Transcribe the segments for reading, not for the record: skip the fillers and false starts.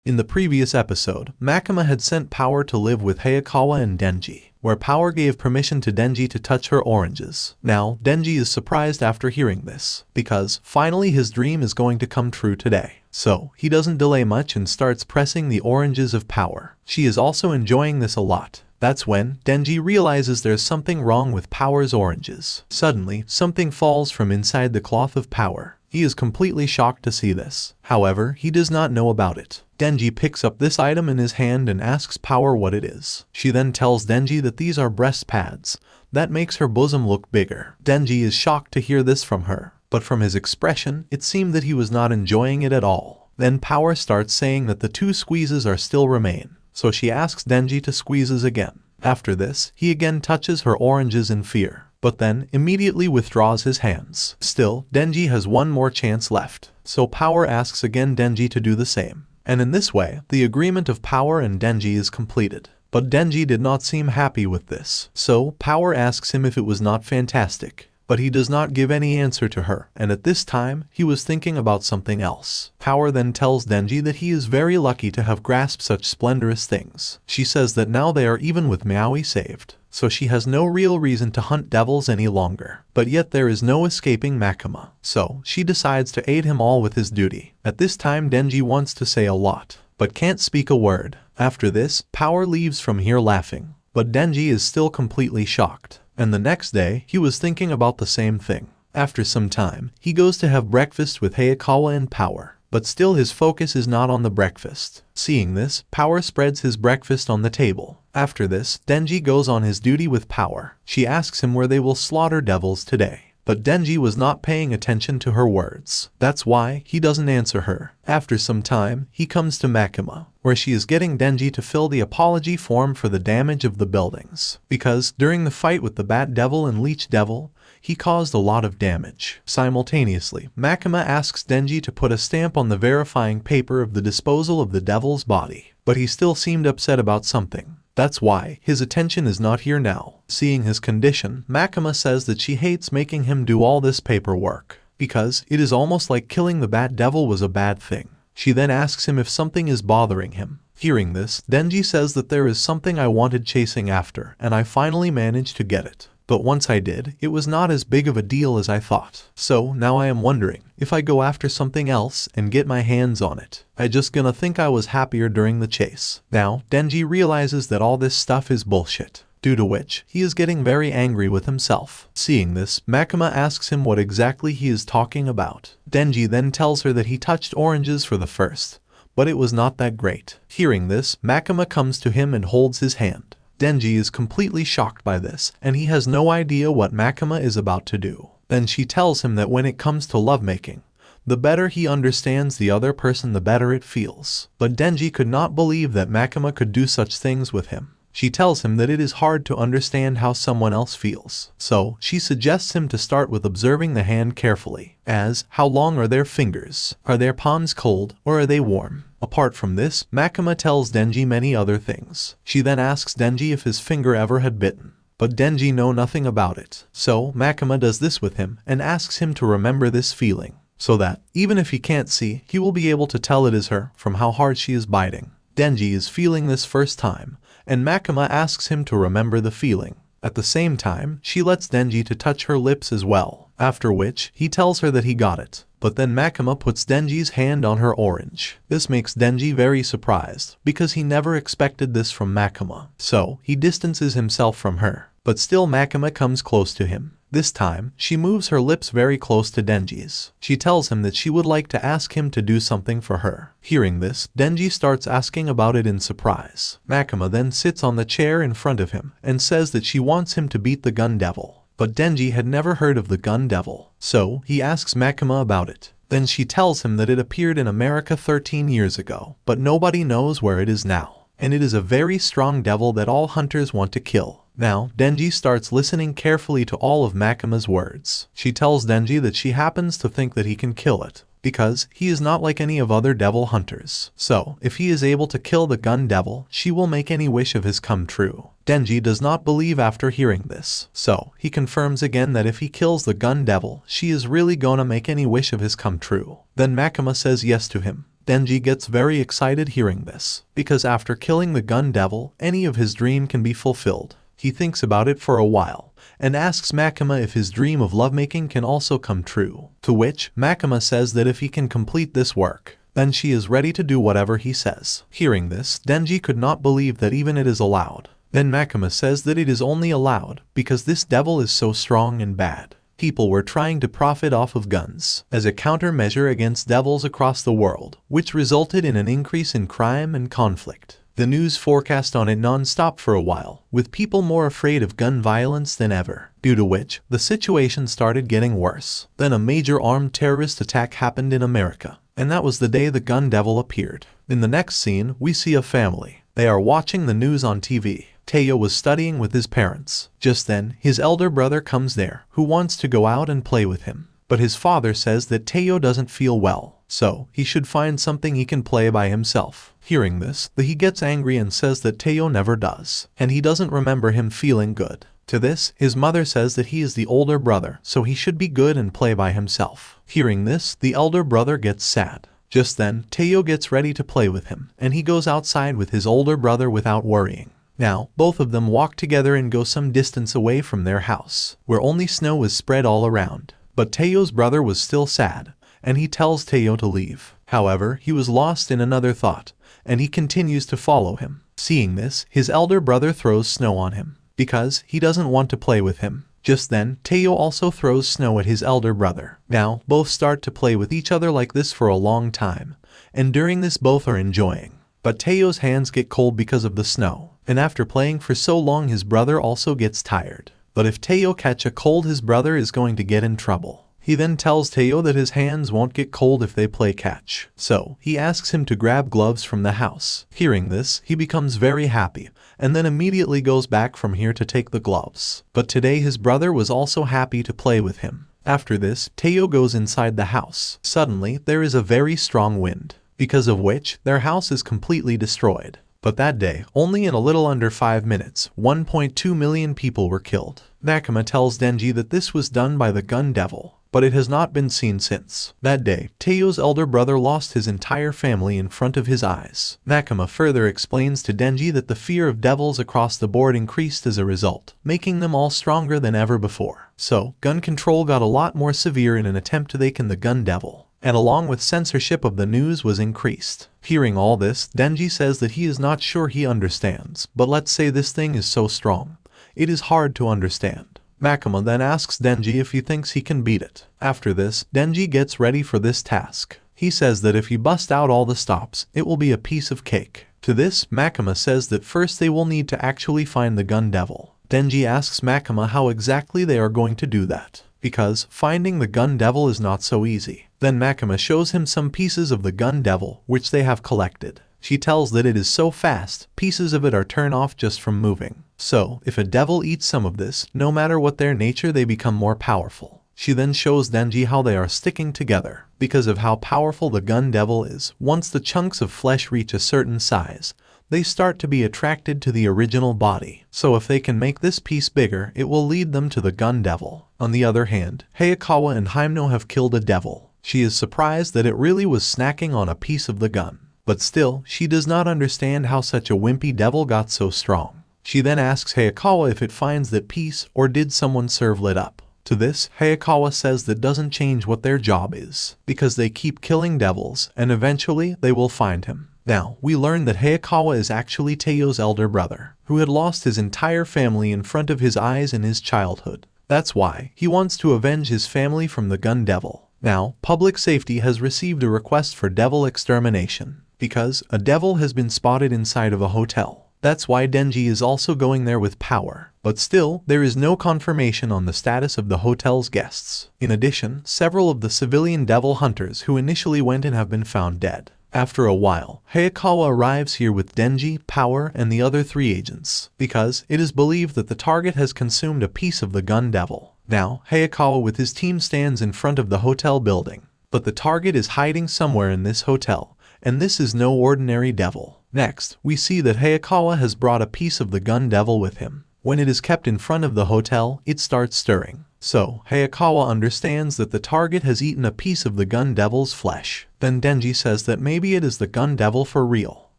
In the previous episode, Makima had sent Power to live with Hayakawa and Denji, where Power gave permission to Denji to touch her oranges. Now, Denji is surprised after hearing this, because finally his dream is going to come true today. So, he doesn't delay much and starts pressing the oranges of Power. She is also enjoying this a lot. That's when Denji realizes there's something wrong with Power's oranges. Suddenly, something falls from inside the cloth of Power. He is completely shocked to see this. However, he does not know about it. Denji picks up this item in his hand and asks Power what it is. She then tells Denji that these are breast pads. That makes her bosom look bigger. Denji is shocked to hear this from her, but from his expression, it seemed that he was not enjoying it at all. Then Power starts saying that the 2 squeezes are still remain, so she asks Denji to squeezes again. After this, he again touches her oranges in fear, but then immediately withdraws his hands. Still, Denji has one more chance left, so Power asks again Denji to do the same. And in this way, the agreement of Power and Denji is completed. But Denji did not seem happy with this, so Power asks him if it was not fantastic. But he does not give any answer to her, and at this time, he was thinking about something else. Power then tells Denji that he is very lucky to have grasped such splendorous things. She says that now they are even with Maui saved, so she has no real reason to hunt devils any longer. But yet there is no escaping Makima, so she decides to aid him all with his duty. At this time Denji wants to say a lot, but can't speak a word. After this, Power leaves from here laughing, but Denji is still completely shocked. And the next day, he was thinking about the same thing. After some time, he goes to have breakfast with Hayakawa and Power, but still his focus is not on the breakfast. Seeing this, Power spreads his breakfast on the table. After this, Denji goes on his duty with Power. She asks him where they will slaughter devils today. But Denji was not paying attention to her words. That's why he doesn't answer her. After some time, he comes to Makima, where she is getting Denji to fill the apology form for the damage of the buildings. Because during the fight with the Bat Devil and Leech Devil, he caused a lot of damage. Simultaneously, Makima asks Denji to put a stamp on the verifying paper of the disposal of the devil's body. But he still seemed upset about something. That's why his attention is not here now. Seeing his condition, Makima says that she hates making him do all this paperwork, because it is almost like killing the Bat Devil was a bad thing. She then asks him if something is bothering him. Hearing this, Denji says that there is something I wanted chasing after, and I finally managed to get it. But once I did, it was not as big of a deal as I thought. So now I am wondering, if I go after something else and get my hands on it, I just gonna think I was happier during the chase. Now, Denji realizes that all this stuff is bullshit, due to which he is getting very angry with himself. Seeing this, Makima asks him what exactly he is talking about. Denji then tells her that he touched oranges for the first, but it was not that great. Hearing this, Makima comes to him and holds his hand. Denji is completely shocked by this, and he has no idea what Makima is about to do. Then she tells him that when it comes to lovemaking, the better he understands the other person, the better it feels. But Denji could not believe that Makima could do such things with him. She tells him that it is hard to understand how someone else feels. So, she suggests him to start with observing the hand carefully, as how long are their fingers? Are their palms cold, or are they warm? Apart from this, Makima tells Denji many other things. She then asks Denji if his finger ever had bitten. But Denji knows nothing about it. So, Makima does this with him and asks him to remember this feeling, so that, even if he can't see, he will be able to tell it is her from how hard she is biting. Denji is feeling this first time, and Makima asks him to remember the feeling. At the same time, she lets Denji to touch her lips as well, after which, he tells her that he got it. But then Makima puts Denji's hand on her orange. This makes Denji very surprised, because he never expected this from Makima. So, he distances himself from her. But still Makima comes close to him. This time, she moves her lips very close to Denji's. She tells him that she would like to ask him to do something for her. Hearing this, Denji starts asking about it in surprise. Makima then sits on the chair in front of him and says that she wants him to beat the Gun Devil. But Denji had never heard of the Gun Devil, so he asks Makima about it. Then she tells him that it appeared in America 13 years ago, but nobody knows where it is now. And it is a very strong devil that all hunters want to kill. Now, Denji starts listening carefully to all of Makima's words. She tells Denji that she happens to think that he can kill it, because he is not like any of other devil hunters. So, if he is able to kill the Gun Devil, she will make any wish of his come true. Denji does not believe after hearing this, so he confirms again that if he kills the Gun Devil, she is really gonna make any wish of his come true. Then Makima says yes to him. Denji gets very excited hearing this, because after killing the gun devil, any of his dream can be fulfilled. He thinks about it for a while, and asks Makima if his dream of lovemaking can also come true, to which Makima says that if he can complete this work, then she is ready to do whatever he says. Hearing this, Denji could not believe that even it is allowed. Then Makima says that it is only allowed because this devil is so strong and bad. People were trying to profit off of guns as a countermeasure against devils across the world, which resulted in an increase in crime and conflict. The news forecast on it non-stop for a while, with people more afraid of gun violence than ever, due to which the situation started getting worse. Then a major armed terrorist attack happened in America, and that was the day the gun devil appeared. In the next scene, we see a family. They are watching the news on TV. Teo was studying with his parents. Just then, his elder brother comes there, who wants to go out and play with him. But his father says that Teo doesn't feel well, so he should find something he can play by himself. Hearing this, he gets angry and says that Teo never does, and he doesn't remember him feeling good. To this, his mother says that he is the older brother, so he should be good and play by himself. Hearing this, the elder brother gets sad. Just then, Teo gets ready to play with him, and he goes outside with his older brother without worrying. Now, both of them walk together and go some distance away from their house, where only snow is spread all around. But Teo's brother was still sad, and he tells Teo to leave. However, he was lost in another thought, and he continues to follow him. Seeing this, his elder brother throws snow on him, because he doesn't want to play with him. Just then, Teo also throws snow at his elder brother. Now, both start to play with each other like this for a long time, and during this both are enjoying. But Teo's hands get cold because of the snow, and after playing for so long his brother also gets tired. But if Teo catch a cold, his brother is going to get in trouble. He then tells Teo that his hands won't get cold if they play catch, so he asks him to grab gloves from the house. Hearing this, he becomes very happy, and then immediately goes back from here to take the gloves. But today his brother was also happy to play with him. After this, Teo goes inside the house. Suddenly, there is a very strong wind, because of which their house is completely destroyed. But that day, only in a little under 5 minutes, 1.2 million people were killed. Makima tells Denji that this was done by the gun devil, but it has not been seen since. That day, Teo's elder brother lost his entire family in front of his eyes. Makima further explains to Denji that the fear of devils across the board increased as a result, making them all stronger than ever before. So, gun control got a lot more severe in an attempt to awaken the gun devil, and along with censorship of the news was increased. Hearing all this, Denji says that he is not sure he understands, but let's say this thing is so strong, it is hard to understand. Makima then asks Denji if he thinks he can beat it. After this, Denji gets ready for this task. He says that if he busts out all the stops, it will be a piece of cake. To this, Makima says that first they will need to actually find the gun devil. Denji asks Makima how exactly they are going to do that, because finding the gun devil is not so easy. Then Makima shows him some pieces of the gun devil which they have collected. She tells that it is so fast, pieces of it are turned off just from moving. So, if a devil eats some of this, no matter what their nature, they become more powerful. She then shows Denji how they are sticking together, because of how powerful the gun devil is. Once the chunks of flesh reach a certain size, they start to be attracted to the original body. So if they can make this piece bigger, it will lead them to the gun devil. On the other hand, Hayakawa and Himeno have killed a devil. She is surprised that it really was snacking on a piece of the gun. But still, she does not understand how such a wimpy devil got so strong. She then asks Hayakawa if it finds that piece or did someone serve lit up. To this, Hayakawa says that doesn't change what their job is, because they keep killing devils and eventually they will find him. Now, we learn that Hayakawa is actually Teo's elder brother, who had lost his entire family in front of his eyes in his childhood. That's why he wants to avenge his family from the gun devil. Now, public safety has received a request for devil extermination, because a devil has been spotted inside of a hotel. That's why Denji is also going there with power. But still, there is no confirmation on the status of the hotel's guests. In addition, several of the civilian devil hunters who initially went in have been found dead. After a while, Hayakawa arrives here with Denji, Power, and the other 3 agents, because it is believed that the target has consumed a piece of the gun devil. Now, Hayakawa with his team stands in front of the hotel building, but the target is hiding somewhere in this hotel, and this is no ordinary devil. Next, we see that Hayakawa has brought a piece of the gun devil with him. When it is kept in front of the hotel, it starts stirring. So, Hayakawa understands that the target has eaten a piece of the gun devil's flesh. Then Denji says that maybe it is the gun devil for real.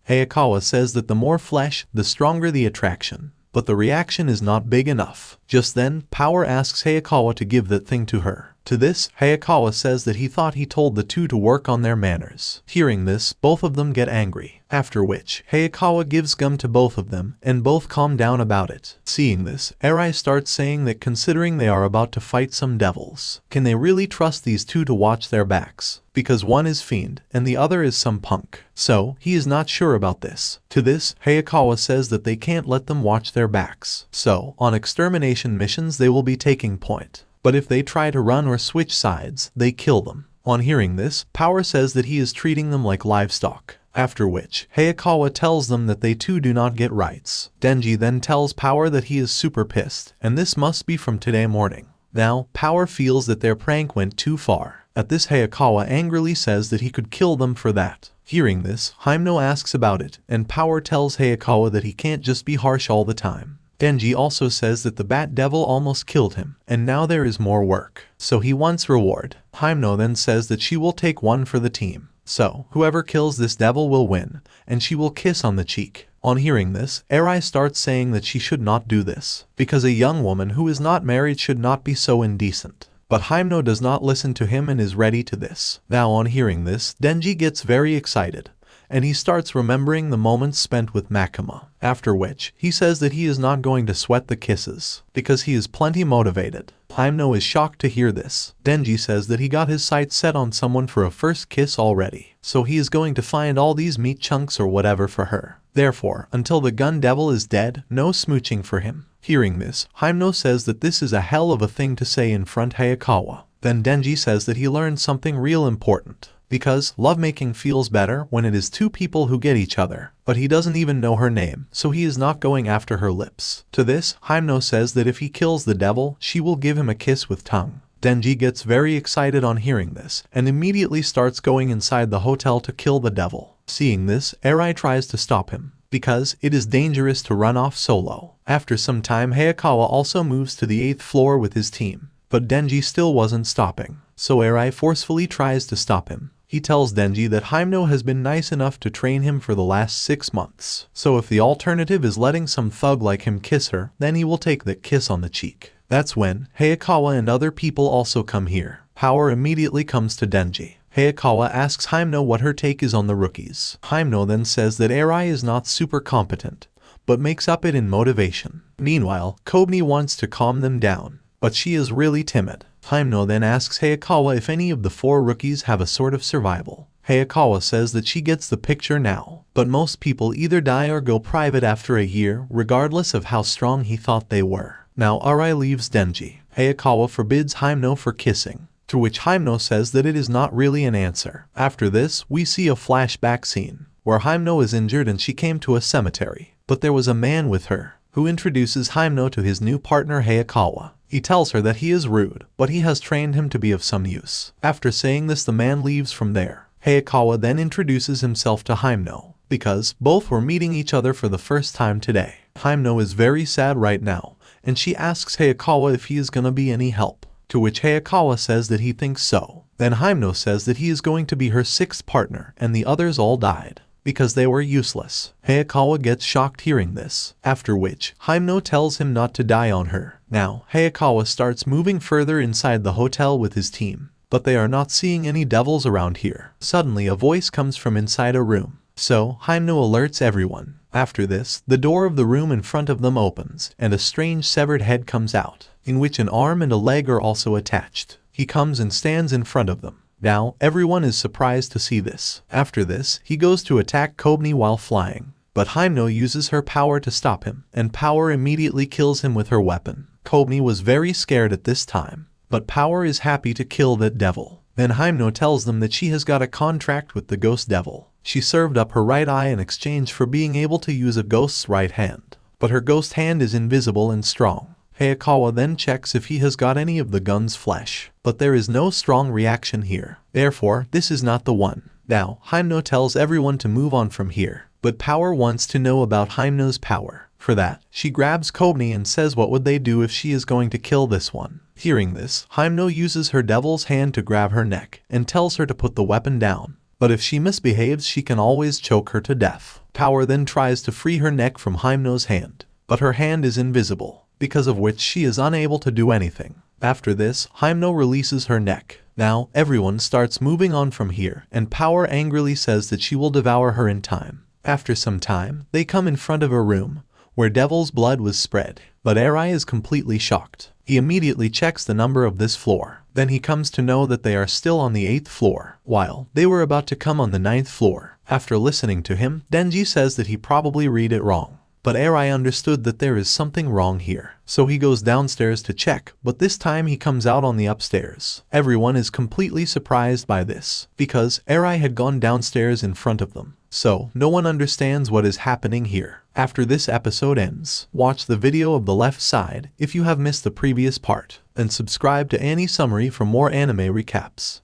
Hayakawa says that the more flesh, the stronger the attraction. But the reaction is not big enough. Just then, Power asks Hayakawa to give that thing to her. To this, Hayakawa says that he thought he told the two to work on their manners. Hearing this, both of them get angry. After which, Hayakawa gives gum to both of them, and both calm down about it. Seeing this, Eri starts saying that considering they are about to fight some devils, can they really trust these two to watch their backs? Because one is fiend, and the other is some punk. So, he is not sure about this. To this, Hayakawa says that they can't let them watch their backs. So, on extermination missions they will be taking point. But if they try to run or switch sides, they kill them. On hearing this, Power says that he is treating them like livestock. After which, Hayakawa tells them that they too do not get rights. Denji then tells Power that he is super pissed, and this must be from today morning. Now, Power feels that their prank went too far. At this, Hayakawa angrily says that he could kill them for that. Hearing this, Himeno asks about it, and Power tells Hayakawa that he can't just be harsh all the time. Denji also says that the Bat Devil almost killed him, and now there is more work. So he wants reward. Himeno then says that she will take one for the team. So, whoever kills this devil will win, and she will kiss on the cheek. On hearing this, Eri starts saying that she should not do this, because a young woman who is not married should not be so indecent. But Himeno does not listen to him and is ready to this. Now on hearing this, Denji gets very excited, and he starts remembering the moments spent with Makima. After which, he says that he is not going to sweat the kisses, because he is plenty motivated. Himeno is shocked to hear this. Denji says that he got his sights set on someone for a first kiss already, so he is going to find all these meat chunks or whatever for her. Therefore, until the gun devil is dead, no smooching for him. Hearing this, Himeno says that this is a hell of a thing to say in front Hayakawa. Then Denji says that he learned something real important. Because lovemaking feels better when it is two people who get each other, but he doesn't even know her name, so he is not going after her lips. To this, Himeno says that if he kills the devil, she will give him a kiss with tongue. Denji gets very excited on hearing this, and immediately starts going inside the hotel to kill the devil. Seeing this, Eri tries to stop him, because it is dangerous to run off solo. After some time, Hayakawa also moves to the 8th floor with his team, but Denji still wasn't stopping, so Eri forcefully tries to stop him. He tells Denji that Himeno has been nice enough to train him for the last 6 months. So if the alternative is letting some thug like him kiss her, then he will take that kiss on the cheek. That's when Hayakawa and other people also come here. Power immediately comes to Denji. Hayakawa asks Himeno what her take is on the rookies. Himeno then says that Eri is not super competent, but makes up it in motivation. Meanwhile, Kobni wants to calm them down, but she is really timid. Himeno then asks Hayakawa if any of the 4 rookies have a sort of survival. Hayakawa says that she gets the picture now, but most people either die or go private after a year, regardless of how strong he thought they were. Now Eri leaves Denji. Hayakawa forbids Himeno for kissing, to which Himeno says that it is not really an answer. After this, we see a flashback scene, where Himeno is injured and she came to a cemetery, but there was a man with her, who introduces Himeno to his new partner Hayakawa. He tells her that he is rude, but he has trained him to be of some use. After saying this, the man leaves from there. Hayakawa then introduces himself to Himeno, because both were meeting each other for the first time today. Himeno is very sad right now, and she asks Hayakawa if he is gonna be any help, to which Hayakawa says that he thinks so. Then Himeno says that he is going to be her 6th partner, and the others all died, because they were useless. Hayakawa gets shocked hearing this, after which, Himeno tells him not to die on her. Now, Hayakawa starts moving further inside the hotel with his team, but they are not seeing any devils around here. Suddenly a voice comes from inside a room, so Himeno alerts everyone. After this, the door of the room in front of them opens, and a strange severed head comes out, in which an arm and a leg are also attached. He comes and stands in front of them. Now, everyone is surprised to see this. After this, he goes to attack Kobni while flying, but Himeno uses her power to stop him, and Power immediately kills him with her weapon. Kobni was very scared at this time, but Power is happy to kill that devil. Then Himeno tells them that she has got a contract with the ghost devil. She served up her right eye in exchange for being able to use a ghost's right hand, but her ghost hand is invisible and strong. Hayakawa then checks if he has got any of the gun's flesh, but there is no strong reaction here. Therefore, this is not the one. Now, Himeno tells everyone to move on from here, but Power wants to know about Himeno's power. For that, she grabs Kobni and says what would they do if she is going to kill this one. Hearing this, Hymno uses her devil's hand to grab her neck and tells her to put the weapon down. But if she misbehaves, she can always choke her to death. Power then tries to free her neck from Hymno's hand, but her hand is invisible, because of which she is unable to do anything. After this, Hymno releases her neck. Now, everyone starts moving on from here, and Power angrily says that she will devour her in time. After some time, they come in front of a room, where Devil's blood was spread, but Eri is completely shocked. He immediately checks the number of this floor. Then he comes to know that they are still on the 8th floor, while they were about to come on the 9th floor. After listening to him, Denji says that he probably read it wrong. But Eri understood that there is something wrong here. So he goes downstairs to check, but this time he comes out on the upstairs. Everyone is completely surprised by this, because Eri had gone downstairs in front of them. So, no one understands what is happening here. After this episode ends, watch the video of the left side if you have missed the previous part, and subscribe to Annie Summary for more anime recaps.